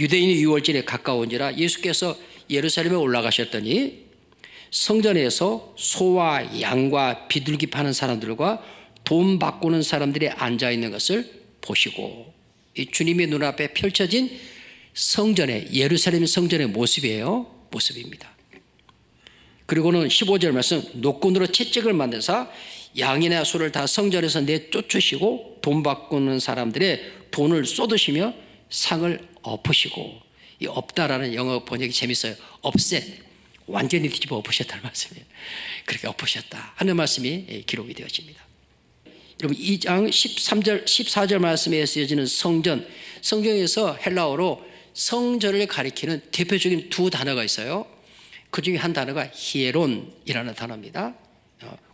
유대인의 유월절에 가까운지라 예수께서 예루살렘에 올라가셨더니 성전에서 소와 양과 비둘기 파는 사람들과 돈 바꾸는 사람들이 앉아있는 것을 보시고, 이 주님의 눈앞에 펼쳐진 성전의, 예루살렘 성전의 모습입니다. 그리고는 15절 말씀, 노끈으로 채찍을 만드사 양이나 소를 다 성전에서 내쫓으시고 돈 바꾸는 사람들의 돈을 쏟으시며 상을 엎으시고, 이 엎다라는 영어 번역이 재밌어요. 업셋, 완전히 뒤집어 엎으셨다는 말씀이에요. 그렇게 엎으셨다 하는 말씀이 기록이 되어집니다. 여러분, 2장 13절, 14절 말씀에 쓰여지는 성전, 성경에서 헬라어로 성전을 가리키는 대표적인 두 단어가 있어요. 그 중에 한 단어가 히에론이라는 단어입니다.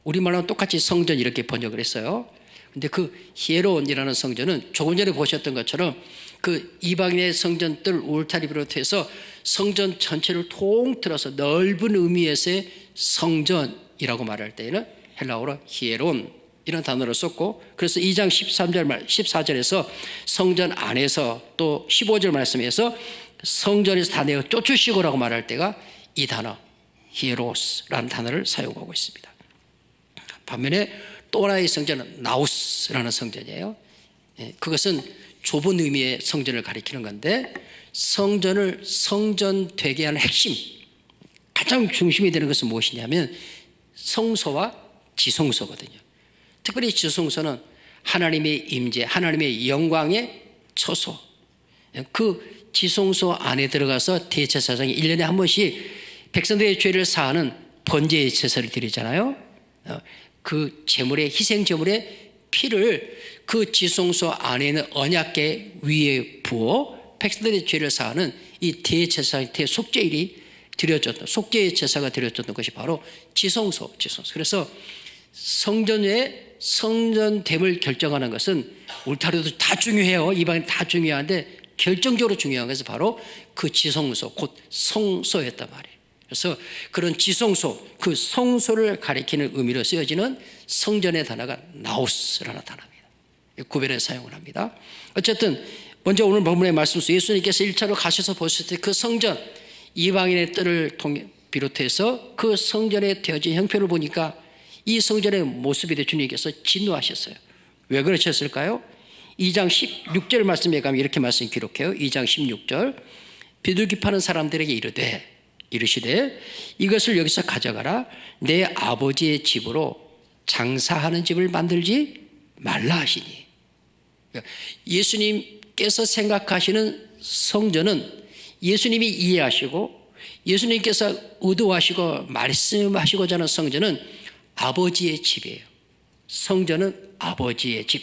우리말로는 똑같이 성전 이렇게 번역을 했어요. 근데 그 히에론이라는 성전은 조금 전에 보셨던 것처럼 그 이방인의 성전들 울타리 비롯해서 성전 전체를 통틀어서 넓은 의미에서의 성전이라고 말할 때에는 헬라어로 히에론 이런 단어를 썼고, 그래서 2장 14절에서 성전 안에서 또 15절 말씀에서 성전에서 다 내어 쫓으시고라고 말할 때가 이 단어 히에로스라는 단어를 사용하고 있습니다. 반면에 또 하나의 성전은 나우스라는 성전이에요. 그것은 좁은 의미의 성전을 가리키는 건데, 성전을 성전 되게 하는 핵심, 가장 중심이 되는 것은 무엇이냐면 성소와 지성소거든요. 특별히 지성소는 하나님의 임재, 하나님의 영광의 처소, 그 지성소 안에 들어가서 대제사장이 1년에 한 번씩 백성들의 죄를 사하는 번제의 제사를 드리잖아요. 그 제물의, 희생 제물의 피를 그 지성소 안에 있는 언약궤 위에 부어 백성들의 죄를 사하는 이 대제사장의 대속죄일이 드려졌던, 속죄의 제사가 드려졌던 것이 바로 지성소. 그래서 성전의 성전됨을 결정하는 것은 울타리도 다 중요해요. 이방인 다 중요한데 결정적으로 중요한 것은 바로 그 지성소, 곧 성소였단 말이에요. 그래서 그런 지성소, 그 성소를 가리키는 의미로 쓰여지는 성전의 단어가 나우스라는 단어입니다. 구별해 사용을 합니다. 어쨌든 먼저 오늘 본문의 말씀 속 예수님께서 1차로 가셔서 보셨을 때 그 성전, 이방인의 뜰을 비롯해서 그 성전에 되어진 형편을 보니까 이 성전의 모습에 대해 주님께서 진노하셨어요. 왜 그러셨을까요? 2장 16절 말씀에 가면 이렇게 말씀 기록해요. 2장 16절, 비둘기 파는 사람들에게 이르시되 이것을 여기서 가져가라. 내 아버지의 집으로 장사하는 집을 만들지 말라 하시니. 예수님께서 생각하시는 성전은 예수님이 이해하시고 예수님께서 의도하시고 말씀하시고자 하는 성전은 아버지의 집이에요. 성전은 아버지의 집.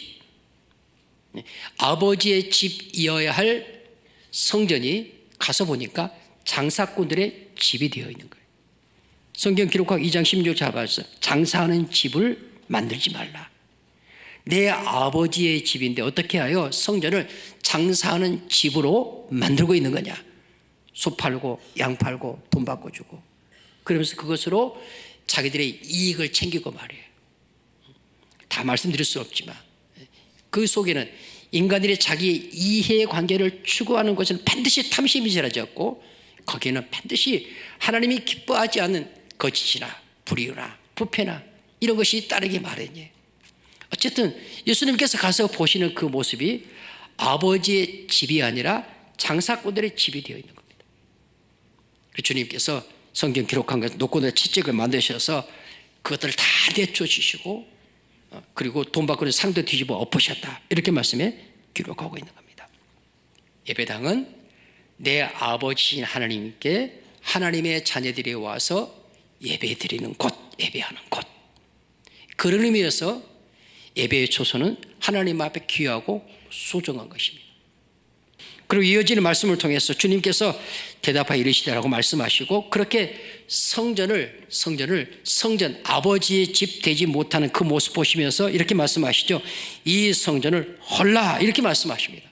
아버지의 집이어야 할 성전이 가서 보니까 장사꾼들의 집이 되어 있는 거예요. 성경 기록하고 2장 16절 말씀, 장사하는 집을 만들지 말라. 내 아버지의 집인데 어떻게 하여 성전을 장사하는 집으로 만들고 있는 거냐. 소 팔고 양 팔고 돈 받고 주고, 그러면서 그것으로 자기들의 이익을 챙기고 말이에요. 다 말씀드릴 수 없지만 그 속에는 인간들이 자기 이해관계를 추구하는 것은 반드시 탐심이 사라졌고, 거기에는 반드시 하나님이 기뻐하지 않는 거짓이나 불의나 부패나 이런 것이 따르기 마련이에요. 어쨌든 예수님께서 가서 보시는 그 모습이 아버지의 집이 아니라 장사꾼들의 집이 되어 있는 겁니다. 주님께서 성경 기록한 것 노끈으로 채찍을 만드셔서 그것들을 다 내쫓으시고, 그리고 돈 받고 상도 뒤집어 엎으셨다, 이렇게 말씀에 기록하고 있는 겁니다. 예배당은 내 아버지인 하나님께 하나님의 자녀들이 와서 예배드리는 곳, 예배하는 곳, 그런 의미에서 예배의 초소는 하나님 앞에 귀하고 소중한 것입니다. 그리고 이어지는 말씀을 통해서 주님께서 대답하여 이르시되라고 말씀하시고, 그렇게 성전 아버지의 집 되지 못하는 그 모습 보시면서 이렇게 말씀하시죠. 이 성전을 헐라, 이렇게 말씀하십니다.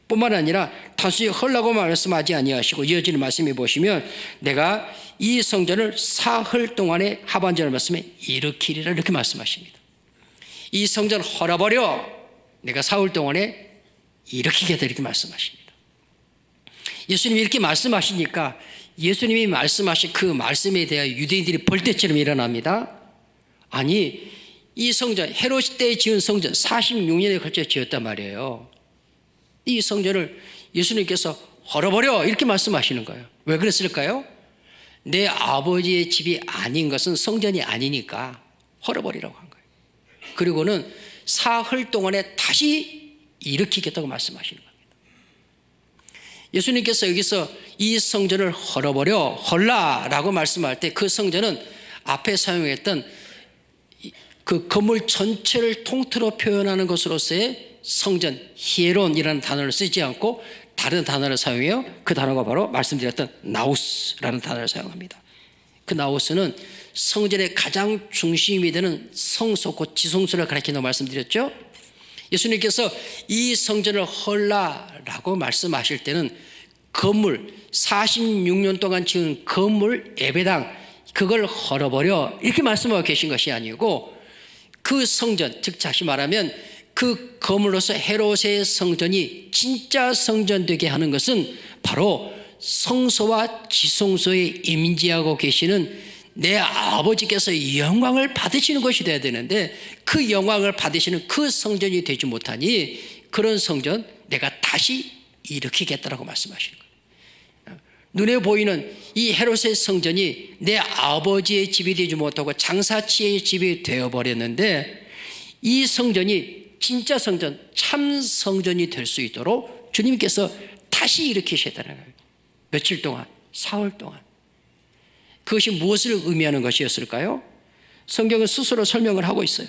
뿐만 아니라 단순히 헐라고 말씀하지 아니하시고 이어지는 말씀에 보시면 내가 이 성전을 사흘 동안에 하반절 말씀에 일으키리라, 이렇게 말씀하십니다. 이 성전 헐어버려 내가 사흘 동안에 일으키겠다, 이렇게 말씀하십니다. 예수님이 이렇게 말씀하시니까 예수님이 말씀하신 그 말씀에 대하여 유대인들이 벌떼처럼 일어납니다. 아니, 이 성전, 헤롯 때 지은 성전 46년에 걸쳐 지었단 말이에요. 이 성전을 예수님께서 헐어버려 이렇게 말씀하시는 거예요. 왜 그랬을까요? 내 아버지의 집이 아닌 것은 성전이 아니니까 헐어버리라고 한 거예요. 그리고는 사흘 동안에 다시 일으키겠다고 말씀하시는 겁니다. 예수님께서 여기서 이 성전을 헐어버려 헐라라고 말씀할 때 그 성전은 앞에 사용했던 그 건물 전체를 통틀어 표현하는 것으로서의 성전 히에론이라는 단어를 쓰지 않고 다른 단어를 사용해요. 그 단어가 바로 말씀드렸던 나우스라는 단어를 사용합니다. 그 나우스는 성전의 가장 중심이 되는 성소 곧 지성소를 가리킨다고 말씀드렸죠. 예수님께서 이 성전을 헐라라고 말씀하실 때는 건물 46년 동안 지은 건물 예배당 그걸 헐어버려 이렇게 말씀하고 계신 것이 아니고 그 성전 즉 다시 말하면 그 건물로서 헤롯의 성전이 진짜 성전 되게 하는 것은 바로 성소와 지성소에 임재하고 계시는 내 아버지께서 영광을 받으시는 것이 돼야 되는데 그 영광을 받으시는 그 성전이 되지 못하니 그런 성전 내가 다시 일으키겠다라고 말씀하시는 거예요. 눈에 보이는 이 헤롯의 성전이 내 아버지의 집이 되지 못하고 장사치의 집이 되어버렸는데 이 성전이 진짜 성전, 참 성전이 될 수 있도록 주님께서 다시 일으키셨다는 거예요. 며칠 동안, 사흘 동안. 그것이 무엇을 의미하는 것이었을까요? 성경은 스스로 설명을 하고 있어요.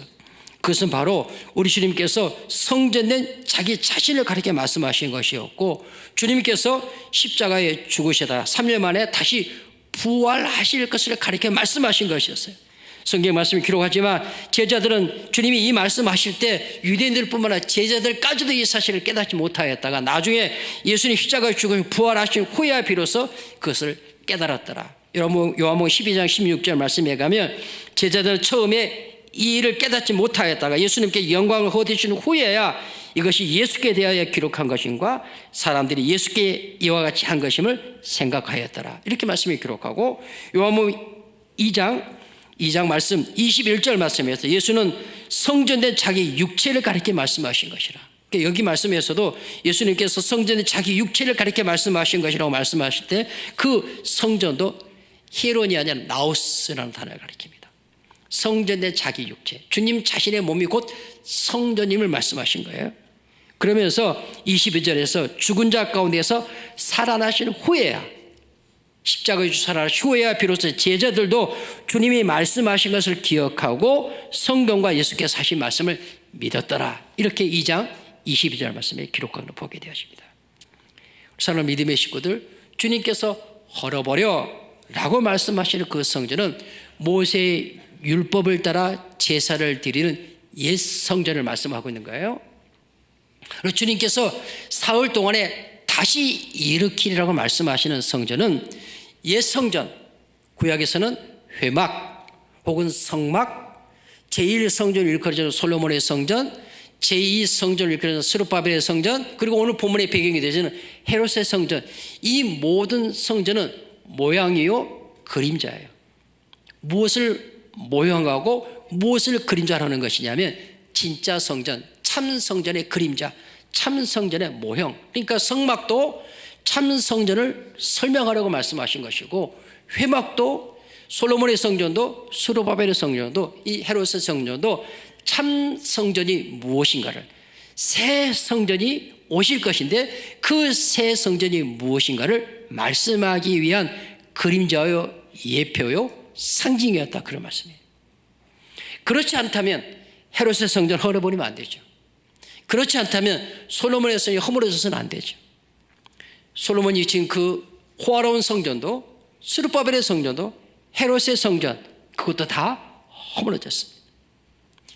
그것은 바로 우리 주님께서 성전된 자기 자신을 가리켜 말씀하신 것이었고 주님께서 십자가에 죽으시다가 3년 만에 다시 부활하실 것을 가리켜 말씀하신 것이었어요. 성경 말씀이 기록하지만 제자들은 주님이 이 말씀하실 때 유대인들뿐만 아니라 제자들까지도 이 사실을 깨닫지 못하였다가 나중에 예수님 십자가에 죽으시고 부활하신 후에야 비로소 그것을 깨달았더라. 요한복음 12장 16절 말씀에 가면 제자들은 처음에 이 일을 깨닫지 못하였다가 예수님께 영광을 얻으신 후에야 이것이 예수께 대하여 기록한 것인가 사람들이 예수께 이와 같이 한 것임을 생각하였더라. 이렇게 말씀이 기록하고 요한복음 2장 말씀 21절 말씀에서 예수는 성전된 자기 육체를 가리켜 말씀하신 것이라. 여기 말씀에서도 예수님께서 성전된 자기 육체를 가리켜 말씀하신 것이라고 말씀하실 때 그 성전도 히에론이 아니라 나우스라는 단어를 가리킵니다. 성전된 자기 육체, 주님 자신의 몸이 곧 성전임을 말씀하신 거예요. 그러면서 22절에서 죽은 자 가운데서 살아나신 후에야 십자가에 살아나신 후에야 비로소 제자들도 주님이 말씀하신 것을 기억하고 성경과 예수께서 하신 말씀을 믿었더라. 이렇게 2장 22절 말씀에 기록한 걸 보게 되었습니다. 사랑하는 믿음의 식구들, 주님께서 헐어버려 라고 말씀하시는 그 성전은 모세의 율법을 따라 제사를 드리는 옛 성전을 말씀하고 있는 거예요. 그리고 주님께서 사흘 동안에 다시 일으키리라고 말씀하시는 성전은 옛 성전, 구약에서는 회막 혹은 성막, 제1성전을 일컬어주는 솔로몬의 성전, 제2성전을 일컬어주는 스룹바벨의 성전, 그리고 오늘 본문의 배경이 되시는 헤롯의 성전, 이 모든 성전은 모양이요 그림자예요. 무엇을 모형하고 무엇을 그림자라는 것이냐면 진짜 성전, 참 성전의 그림자, 참 성전의 모형. 그러니까 성막도 참 성전을 설명하려고 말씀하신 것이고 회막도 솔로몬의 성전도 스룹바벨의 성전도 이 헤롯의 성전도 참 성전이 무엇인가를 새 성전이 오실 것인데 그 새 성전이 무엇인가를 말씀하기 위한 그림자요 예표요 상징이었다 그런 말씀이에요. 그렇지 않다면 헤롯의 성전 헐어버리면 안 되죠. 그렇지 않다면 솔로몬의 성전이 허물어져서는 안 되죠. 솔로몬이 지은 그 호화로운 성전도 스룹바벨의 성전도 헤롯의 성전 그것도 다 허물어졌습니다.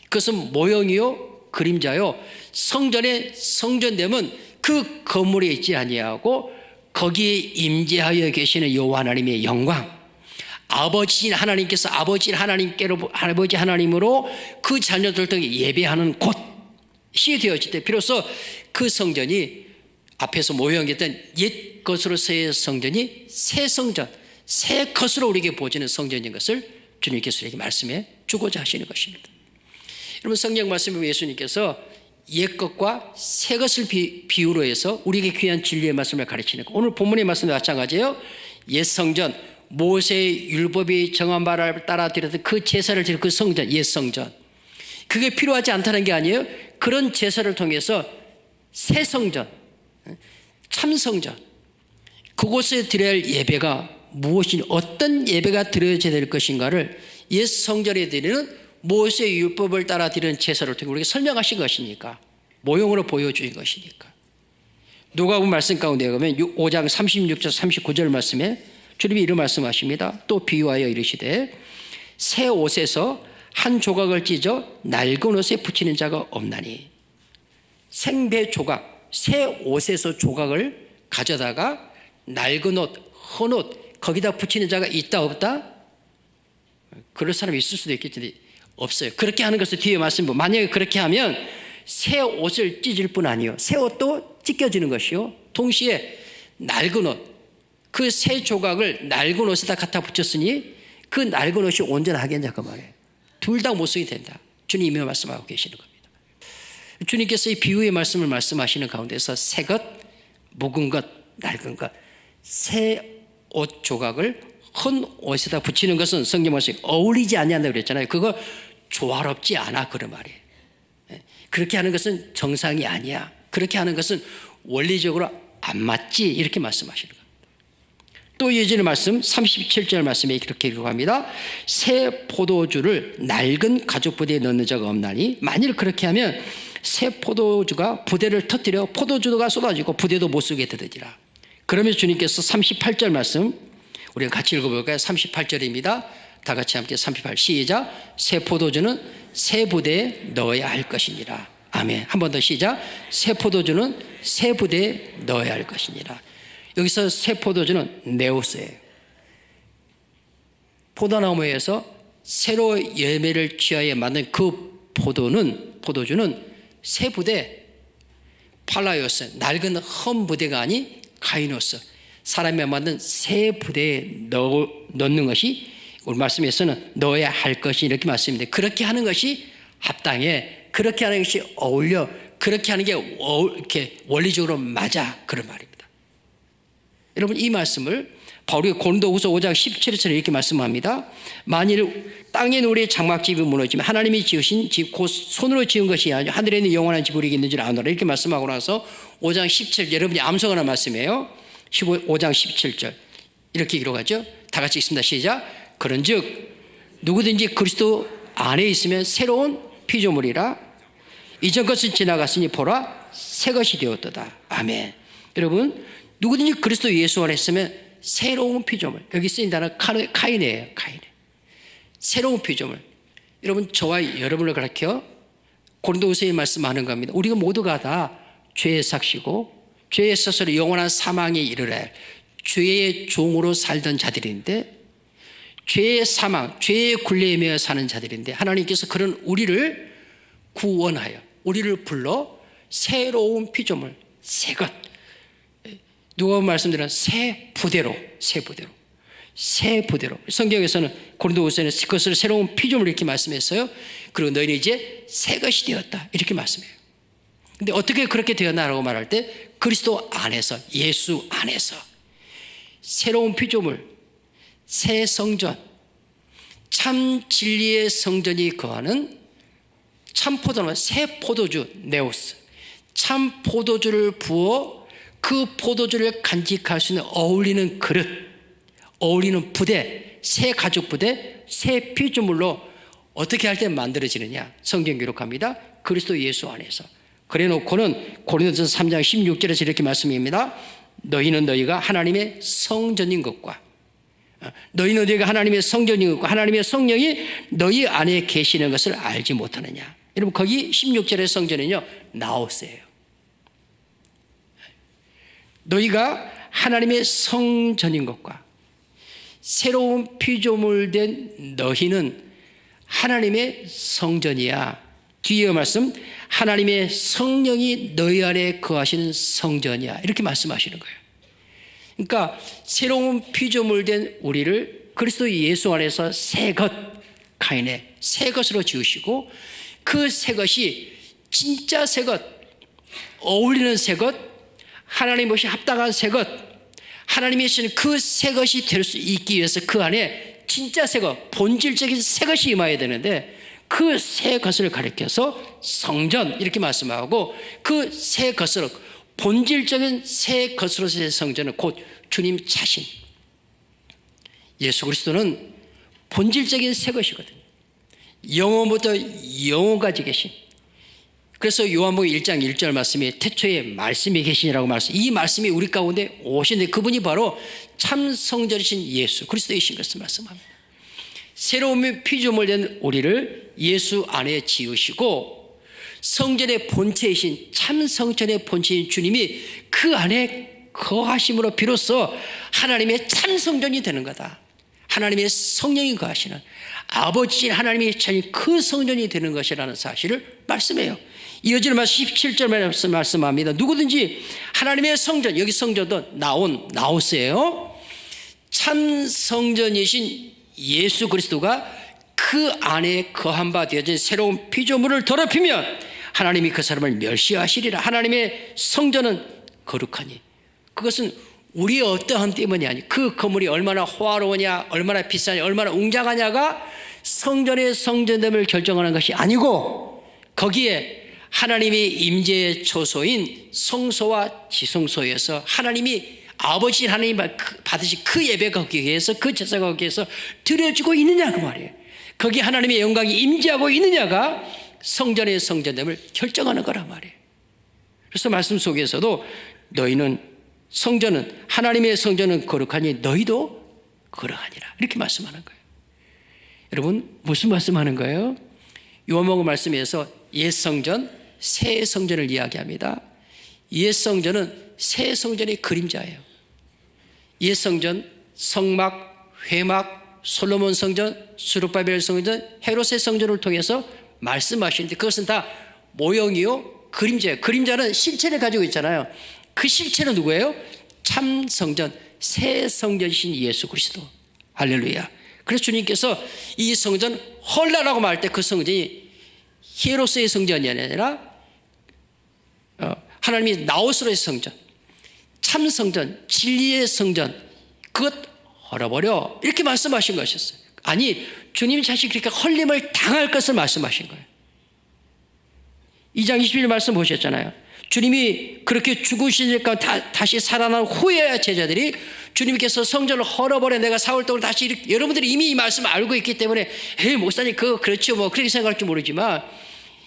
그것은 모형이요 그림자요 성전의 성전됨은 그 건물에 있지 아니하고 거기에 임재하여 계시는 여호와 하나님의 영광 아버지 하나님으로 그 자녀들 등에 예배하는 곳이 되어질 때 비로소 그 성전이 앞에서 모형했던 옛 것으로서의 성전이 새 성전, 새 것으로 우리에게 보여지는 성전인 것을 주님께서 우리에게 말씀해 주고자 하시는 것입니다. 여러분, 성경 말씀에 예수님께서 옛 것과 새 것을 비유로 해서 우리에게 귀한 진리의 말씀을 가르치는 것. 오늘 본문의 말씀도 마찬가지예요. 옛 성전, 모세의 율법이 정한 바를 따라 드렸던 그 제사를 드릴 그 성전, 옛 성전. 그게 필요하지 않다는 게 아니에요. 그런 제사를 통해서 새 성전, 참 성전, 그곳에 드려야 할 예배가 무엇이니, 어떤 예배가 드려져야 될 것인가를 옛 성전에 드리는 모세의 율법을 따라 드리는 제사를 통해 우리에게 설명하신 것이니까, 모형으로 보여주신 것이니까. 누가복음 말씀 가운데 가면 5장 36절 39절 말씀에 주님이 이런 말씀하십니다. 또 비유하여 이르시되 새 옷에서 한 조각을 찢어 낡은 옷에 붙이는 자가 없나니. 생배 조각, 새 옷에서 조각을 가져다가 낡은 옷, 헌 옷 거기다 붙이는 자가 있다 없다? 그럴 사람이 있을 수도 있겠는데 없어요. 그렇게 하는 것을 뒤에 말씀해, 만약에 그렇게 하면 새 옷을 찢을 뿐 아니요, 새 옷도 찢겨지는 것이요, 동시에 낡은 옷, 그 새 조각을 낡은 옷에다 갖다 붙였으니 그 낡은 옷이 온전하겠냐 그 말이에요. 둘 다 못 쓰게 된다. 주님이 말씀하고 계시는 겁니다. 주님께서 이 비유의 말씀을 말씀하시는 가운데서 새 것, 묵은 것, 낡은 것, 새 옷 조각을 헌 옷에다 붙이는 것은 성경 말씀이 어울리지 않는다고 그랬잖아요. 그거 조화롭지 않아, 그런 말이에요. 그렇게 하는 것은 정상이 아니야. 그렇게 하는 것은 원리적으로 안 맞지, 이렇게 말씀하시는 겁니다. 또 예전의 말씀 37절 말씀에 이렇게 기록합니다. 새 포도주를 낡은 가죽 부대에 넣는 자가 없나니. 만일 그렇게 하면 새 포도주가 부대를 터뜨려 포도주가 쏟아지고 부대도 못 쓰게 되더니라. 그러면서 주님께서 38절 말씀 우리가 같이 읽어볼까요? 38절입니다. 다 같이 함께 38 시작. 새 포도주는 새 부대에 넣어야 할 것이니라. 아멘. 한 번 더 시작. 새 포도주는 새 부대에 넣어야 할 것이니라. 여기서 새 포도주는 네오스예요. 포도나무에서 새로 열매를 취하여 만든 그 포도주는 새 부대, 팔라요스, 낡은 험 부대가 아닌 카이노스, 사람이 만든 새 부대에 넣는 것이 우리 말씀에서는 넣어야 할 것이 이렇게 말씀인데, 그렇게 하는 것이 합당해, 그렇게 하는 것이 어울려, 그렇게 하는 게 이렇게 원리적으로 맞아, 그런 말입니다. 여러분, 이 말씀을 바울이 고린도후서 5장 17절에 이렇게 말씀합니다. 만일 땅에 있는 우리의 장막집이 무너지면 하나님이 지으신 집 곧 손으로 지은 것이 아니라 하늘에 있는 영원한 집 우리에게 있는 줄 아노라, 이렇게 말씀하고 나서 5장 17절, 여러분이 암송하는 말씀이에요. 5장 17절 이렇게 기록하죠. 다 같이 읽습니다. 시작. 그런즉 누구든지 그리스도 안에 있으면 새로운 피조물이라, 이전 것은 지나갔으니 보라 새 것이 되었도다. 아멘. 여러분, 누구든지 그리스도 예수 안에 있으면 새로운 피조물, 여기 쓰인 단어는 카이네예요. 카이네. 새로운 피조물. 여러분, 저와 여러분을 가르쳐 고린도후서에 말씀하는 겁니다. 우리가 모두가 다 죄의 삭시고 죄에 있어서 영원한 사망에 이르러 죄의 종으로 살던 자들인데, 죄의 사망, 죄의 굴레에 매여 사는 자들인데, 하나님께서 그런 우리를 구원하여 우리를 불러 새로운 피조물, 새 것, 누가 말씀드린 새 부대로 성경에서는 고린도후서에는 그것을 새로운 피조물 이렇게 말씀했어요. 그리고 너희는 이제 새 것이 되었다, 이렇게 말씀해요. 근데 어떻게 그렇게 되었나라고 말할 때, 그리스도 안에서, 예수 안에서 새로운 피조물, 새 성전, 참 진리의 성전이 거하는 참 포도나무, 새 포도주 네오스, 참 포도주를 부어 그 포도주를 간직할 수 있는 어울리는 그릇, 어울리는 부대, 새 가죽 부대, 새 피조물로 어떻게 할 때 만들어지느냐, 성경 기록합니다. 그리스도 예수 안에서. 그래 놓고는 고린도전서 3장 16절에서 이렇게 말씀입니다. 너희는 너희가 하나님의 성전인 것과, 너희는 너희가 하나님의 성전인 것과 하나님의 성령이 너희 안에 계시는 것을 알지 못하느냐. 여러분, 거기 16절의 성전은요, 나오스예요. 너희가 하나님의 성전인 것과, 새로운 피조물 된 너희는 하나님의 성전이야. 뒤에 말씀, 하나님의 성령이 너희 안에 거하시는 성전이야. 이렇게 말씀하시는 거예요. 그러니까 새로운 피조물 된 우리를 그리스도 예수 안에서 새 것, 가인의 새 것으로 지으시고 그 새 것이 진짜 새 것, 어울리는 새 것, 하나님 것이 합당한 새 것, 하나님이 하시는 그 새 것이 될 수 있기 위해서 그 안에 진짜 새 것, 본질적인 새 것이 임해야 되는데 그 새 것을 가리켜서 성전 이렇게 말씀하고 그 새 것으로 본질적인 새 것으로서의 성전은 곧 주님 자신, 예수 그리스도는 본질적인 새 것이거든요. 영원부터 영원까지 계신. 그래서 요한복음 1장 1절 말씀이 태초에 말씀이 계시니라고 말씀. 이 말씀이 우리 가운데 오신데 그분이 바로 참 성전이신 예수 그리스도이신 것을 말씀합니다. 새로운 피조물 된 우리를 예수 안에 지으시고 성전의 본체이신 참 성전의 본체인 주님이 그 안에 거하심으로 비로소 하나님의 참 성전이 되는 거다. 하나님의 성령이 거하시는 아버지인 하나님이 차린 그 성전이 되는 것이라는 사실을 말씀해요. 이어지는 말씀 17절 말씀합니다. 누구든지 하나님의 성전, 여기 성전도 나오세요. 참 성전이신 예수 그리스도가 그 안에 거한 바 되어진 새로운 피조물을 더럽히면 하나님이 그 사람을 멸시하시리라. 하나님의 성전은 거룩하니 그것은 우리의 어떠함 때문이 아니 그 건물이 얼마나 호화로우냐 얼마나 비싸냐 얼마나 웅장하냐가 성전의 성전됨을 결정하는 것이 아니고 거기에 하나님의 임재의 초소인 성소와 지성소에서 하나님이 아버지 하나님 받으신 그 예배가 거기에서 그 제사가 거기에서 드려지고 있느냐 그 말이에요. 거기 하나님의 영광이 임재하고 있느냐가 성전의 성전됨을 결정하는 거란 말이에요. 그래서 말씀 속에서도 너희는 성전은 하나님의 성전은 거룩하니 너희도 그러하니라 이렇게 말씀하는 거예요. 여러분 무슨 말씀하는 거예요? 요한복음 말씀에서 옛 성전, 새 성전을 이야기합니다. 옛 성전은 새 성전의 그림자예요. 옛 성전, 성막, 회막, 솔로몬 성전, 스룹바벨 성전, 헤롯의 성전을 통해서 말씀하시는데 그것은 다 모형이요 그림자예요. 그림자는 실체를 가지고 있잖아요. 그 실체는 누구예요? 참 성전, 새 성전이신 예수 그리스도. 할렐루야. 그래서 주님께서 이 성전 헐라라고 말할 때 그 성전이 히에로스의 성전이 아니라 하나님이 나오스로의 성전, 참 성전, 진리의 성전 그것 헐어버려 이렇게 말씀하신 것이었어요. 아니 주님 자신이 그렇게 헐림을 당할 것을 말씀하신 거예요. 2장 21절 말씀 보셨잖아요. 주님이 그렇게 죽으시니까 다시 살아난 후에야 제자들이 주님께서 성전을 헐어버려 내가 사흘 동안 다시 이렇게, 여러분들이 이미 이 말씀을 알고 있기 때문에 에이 목사님 그렇죠 뭐 그렇게 생각할지 모르지만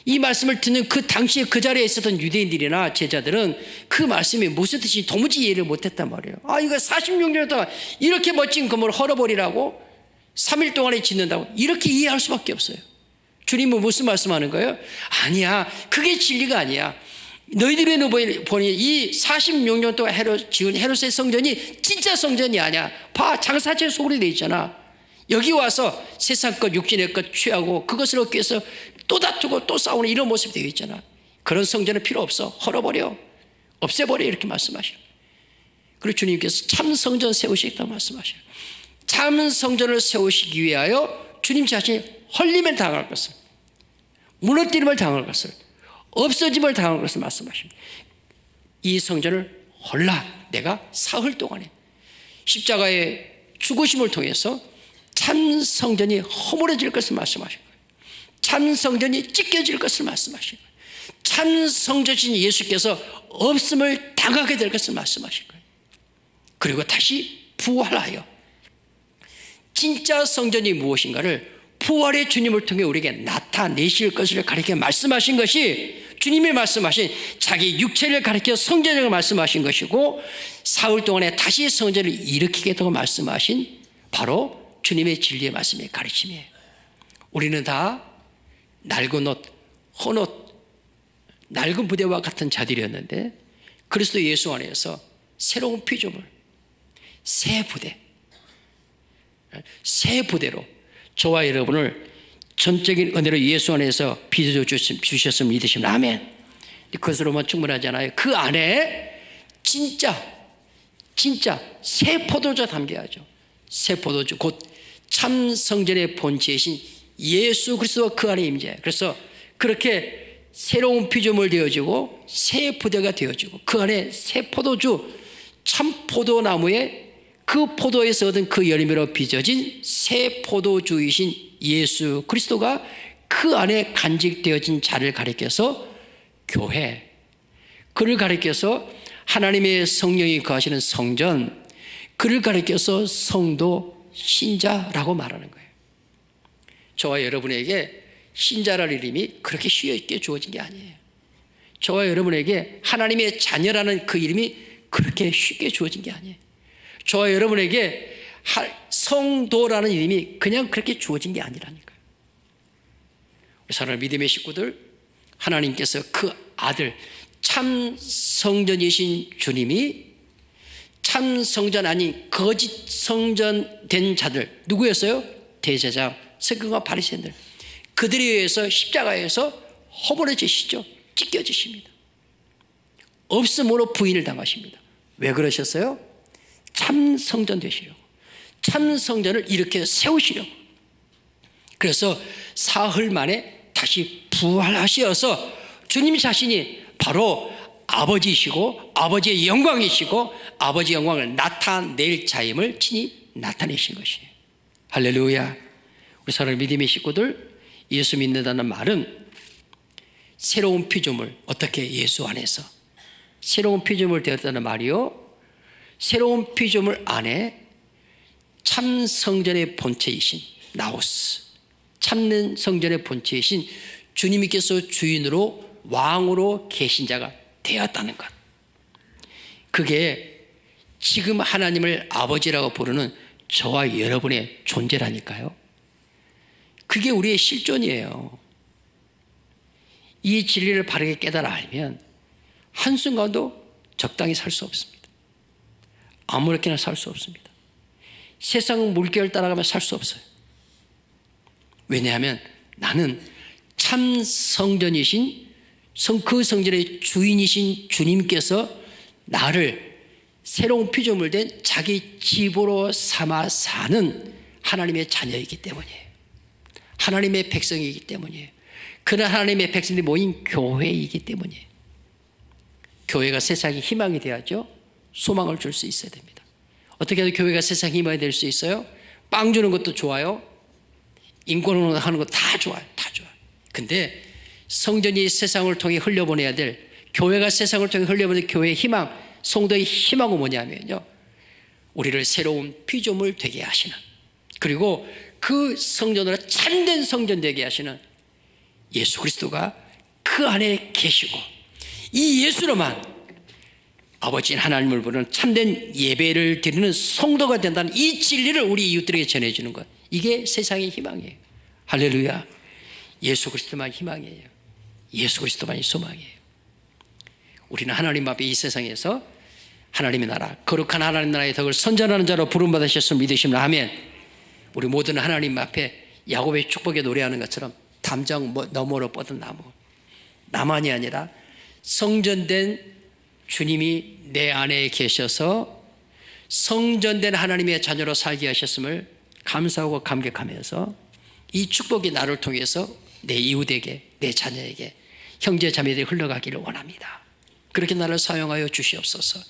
이 말씀을 듣는 그 당시에 그 자리에 있었던 유대인들이나 제자들은 그 말씀이 무슨 뜻인지 도무지 이해를 못했단 말이에요. 아 이거 46년 동안 이렇게 멋진 건물을 헐어버리라고 3일 동안에 짓는다고 이렇게 이해할 수밖에 없어요. 주님은 무슨 말씀하는 거예요? 아니야 그게 진리가 아니야. 너희들의 보니 이 46년 동안 지은 헤롯의 성전이 진짜 성전이 아니야. 봐 장사체 속으로 돼 있잖아. 여기 와서 세상 것 육신의 것 취하고 그것을 얻기 위해서 또 다투고 또 싸우는 이런 모습이 되어 있잖아. 그런 성전은 필요 없어. 헐어버려. 없애버려 이렇게 말씀하셔요. 그리고 주님께서 참 성전 세우시겠다고 말씀하셔요. 참 성전을 세우시기 위하여 주님 자신이 헐림을 당할 것을 무너뜨림을 당할 것을 없어짐을 당할 것을 말씀하십니다. 이 성전을 헐라 내가 사흘 동안에 십자가의 죽으심을 통해서 참 성전이 허물어질 것을 말씀하신 거예요. 참 성전이 찢겨질 것을 말씀하신 거예요. 참 성전이신 예수께서 없음을 당하게 될 것을 말씀하신 거예요. 그리고 다시 부활하여 진짜 성전이 무엇인가를 부활의 주님을 통해 우리에게 나타내실 것을 가리켜 말씀하신 것이 주님이 말씀하신 자기 육체를 가리켜 성전을 말씀하신 것이고 사흘 동안에 다시 성전을 일으키겠다고 말씀하신 바로 주님의 진리의 말씀의 가르침이에요. 우리는 다 낡은 옷, 헌옷, 낡은 부대와 같은 자들이었는데 그리스도 예수 안에서 새로운 피조물, 새 부대, 새 부대로 저와 여러분을 전적인 은혜로 예수 안에서 빚어 주셨음을 믿으시면 아멘. 그것으로만 충분하잖아요. 그 안에 진짜 새 포도주 담겨야죠. 새 포도주, 곧 참 성전의 본체이신 예수 그리스도가 그 안에 임재. 그래서 그렇게 새로운 피조물 되어지고 새 부대가 되어지고 그 안에 새 포도주, 참 포도나무에 그 포도에서 얻은 그 열매로 빚어진 새 포도주이신 예수 그리스도가 그 안에 간직되어진 자를 가리켜서 교회, 그를 가리켜서 하나님의 성령이 거하시는 성전, 그를 가리켜서 성도, 신자라고 말하는 거예요. 저와 여러분에게 신자라는 이름이 그렇게 쉽게 주어진 게 아니에요. 저와 여러분에게 하나님의 자녀라는 그 이름이 그렇게 쉽게 주어진 게 아니에요. 저와 여러분에게 성도라는 이름이 그냥 그렇게 주어진 게 아니라니까요. 우리 사랑하는 믿음의 식구들, 하나님께서 그 아들 참 성전이신 주님이 참 성전 아닌 거짓 성전 된 자들, 누구였어요? 대제사장, 서기관과 바리새인들, 그들에 의해서 십자가에서 허물어지시죠. 찢겨지십니다. 없음으로 부인을 당하십니다. 왜 그러셨어요? 참 성전 되시려고, 참 성전을 이렇게 세우시려고. 그래서 사흘 만에 다시 부활하셔서 주님 자신이 바로 아버지이시고 아버지의 영광이시고 아버지의 영광을 나타낼 자임을 친히 나타내신 것이에요. 할렐루야. 우리 사랑하는 믿음의 식구들, 예수 믿는다는 말은 새로운 피조물, 어떻게 예수 안에서 새로운 피조물 되었다는 말이요, 새로운 피조물 안에 참 성전의 본체이신 나오스, 참는 성전의 본체이신 주님께서 주인으로 왕으로 계신 자가 되었다는 것. 그게 지금 하나님을 아버지라고 부르는 저와 여러분의 존재라니까요. 그게 우리의 실존이에요. 이 진리를 바르게 깨달아 알면 한순간도 적당히 살 수 없습니다. 아무렇게나 살 수 없습니다. 세상 물결을 따라가면 살 수 없어요. 왜냐하면 나는 참 성전이신 그 성전의 주인이신 주님께서 나를 새로운 피조물 된 자기 집으로 삼아 사는 하나님의 자녀이기 때문이에요. 하나님의 백성이기 때문이에요. 그런 하나님의 백성들이 모인 교회이기 때문이에요. 교회가 세상의 희망이 되어야죠. 소망을 줄 수 있어야 됩니다. 어떻게 해서 교회가 세상의 희망이 될 수 있어요? 빵 주는 것도 좋아요. 인권을 하는 거 다 좋아요. 다 좋아요. 근데 성전이 세상을 통해 흘려보내야 될, 교회가 세상을 통해 흘려보낼 교회의 희망, 성도의 희망은 뭐냐면요, 우리를 새로운 피조물 되게 하시는, 그리고 그 성전으로 참된 성전 되게 하시는 예수 그리스도가 그 안에 계시고, 이 예수로만 아버지 하나님을 부르는 참된 예배를 드리는 성도가 된다는 이 진리를 우리 이웃들에게 전해주는 것, 이게 세상의 희망이에요. 할렐루야. 예수 그리스도만 희망이에요. 예수 그리스도만이 소망이에요. 우리는 하나님 앞에 이 세상에서 하나님의 나라, 거룩한 하나님 나라의 덕을 선전하는 자로 부름받으셨음을 믿으시면 아멘. 우리 모두는 하나님 앞에 야곱의 축복에 노래하는 것처럼 담장 너머로 뻗은 나무, 나만이 아니라 성전된 주님이 내 안에 계셔서 성전된 하나님의 자녀로 살게 하셨음을 감사하고 감격하면서 이 축복이 나를 통해서 내 이웃에게, 내 자녀에게, 형제 자매들이 흘러가기를 원합니다. 그렇게 나를 사용하여 주시옵소서.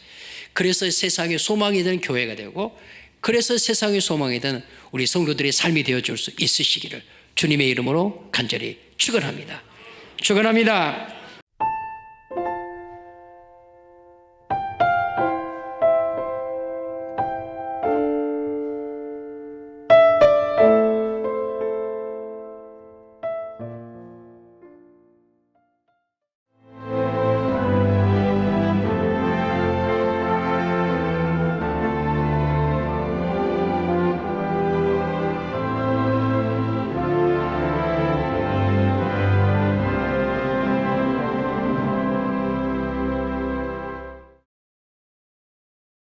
그래서 세상의 소망이 되는 교회가 되고, 그래서 세상의 소망이 되는 우리 성도들의 삶이 되어줄 수 있으시기를 주님의 이름으로 간절히 축원합니다. 축원합니다.